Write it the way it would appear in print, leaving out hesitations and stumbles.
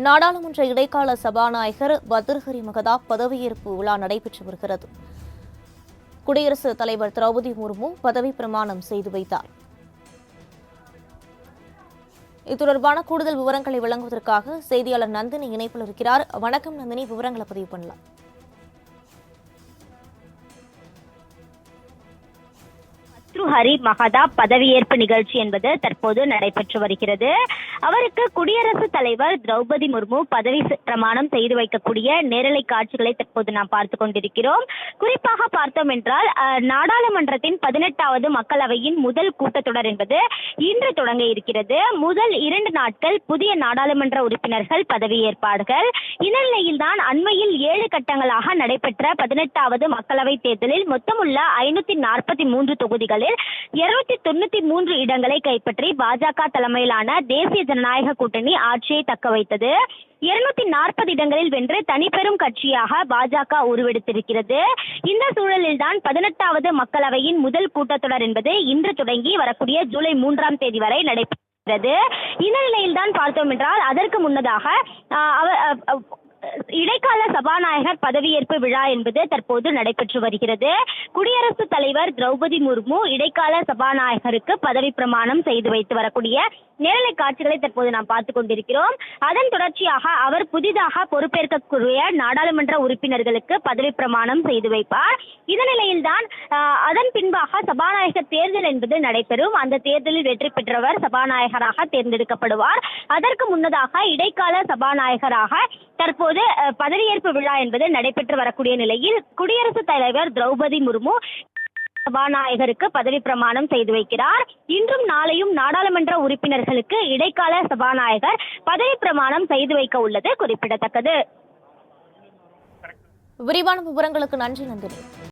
நாடாளுமன்ற இடைக்கால சபாநாயகர் பத்ருஹரி மகதாப் பதவியேற்பு விழா நடைபெற்று வருகிறது. குடியரசுத் தலைவர் திரௌபதி முர்மு பதவி பிரமாணம் செய்து வைத்தார். இது தொடர்பான கூடுதல் விவரங்களை வழங்குவதற்காக செய்தியாளர் நந்தினி இணைப்பில் இருக்கிறார். வணக்கம் நந்தினி, விவரங்களை பதிவு பண்ணலாம். பத்ருஹரி மகதாப் பதவியேற்பு நிகழ்ச்சி என்பது தற்போது நடைபெற்று வருகிறது. அவருக்கு குடியரசுத் தலைவர் திரௌபதி முர்மு பதவி பிரமாணம் செய்து வைக்கக்கூடிய நேரலை காட்சிகளை தற்போது நாம் பார்த்துக் கொண்டிருக்கிறோம். குறிப்பாக பார்த்தோம் என்றால் நாடாளுமன்றத்தின் 18வது மக்களவையின் முதல் கூட்டத்தொடர் என்பது இன்று தொடங்க இருக்கிறது. முதல் 2 நாட்கள் புதிய நாடாளுமன்ற உறுப்பினர்கள் பதவியேற்பார்கள். இந்த நிலையில்தான் அண்மையில் 7 கட்டங்களாக நடைபெற்ற 18வது மக்களவை தேர்தலில் மொத்தமுள்ள 543 தொகுதிகளில் 293 இடங்களை கைப்பற்றி பாஜக தலைமையிலான தேசிய ஜனநாயக கூட்டணி ஆட்சியை தக்க வைத்தது. 240 இடங்களில் வென்று தனிப்பெரும் கட்சியாக பாஜக உருவெடுத்திருக்கிறது. இந்த சூழலில்தான் 18வது மக்களவையின் முதல் கூட்டத்தொடர் என்பது இன்று தொடங்கி வரக்கூடிய ஜூலை 3ஆம் தேதி வரை நடைபெறுகிறது. இந்த நிலையில்தான் பார்த்தோம் என்றால் அதற்கு முன்னதாக இடைக்கால சபாநாயகர் பதவியேற்பு விழா என்பது தற்போது நடைபெற்று வருகிறது. குடியரசுத் தலைவர் திரௌபதி முர்மு இடைக்கால சபாநாயகருக்கு பதவி பிரமாணம் செய்து வைத்து வரக்கூடிய நேரலை காட்சிகளை தற்போது நாம் பார்த்துக் கொண்டிருக்கிறோம். அதன் தொடர்ச்சியாக அவர் புதிதாக பொறுப்பேற்கக்கூடிய நாடாளுமன்ற உறுப்பினர்களுக்கு பதவி பிரமாணம் செய்து வைப்பார். இந்த நிலையில்தான் அதன் பின்பாக சபாநாயகர் தேர்தல் என்பது நடைபெறும். அந்த தேர்தலில் வெற்றி பெற்றவர் சபாநாயகராக தேர்ந்தெடுக்கப்படுவார். அதற்கு முன்னதாக இடைக்கால சபாநாயகராக தற்போது பதவியேற்பு விழா என்பது நடைபெற்று வரக்கூடிய நிலையில் குடியரசுத் தலைவர் திரௌபதி முர்மு சபாநாயகருக்கு பதவி பிரமாணம் செய்து வைக்கிறார். இன்றும் நாளையும் நாடாளுமன்ற உறுப்பினர்களுக்கு இடைக்கால சபாநாயகர் பதவி பிரமாணம் செய்து வைக்க உள்ளது குறிப்பிடத்தக்கது. விரிவான விவரங்களுக்கு நன்றி நந்தினி.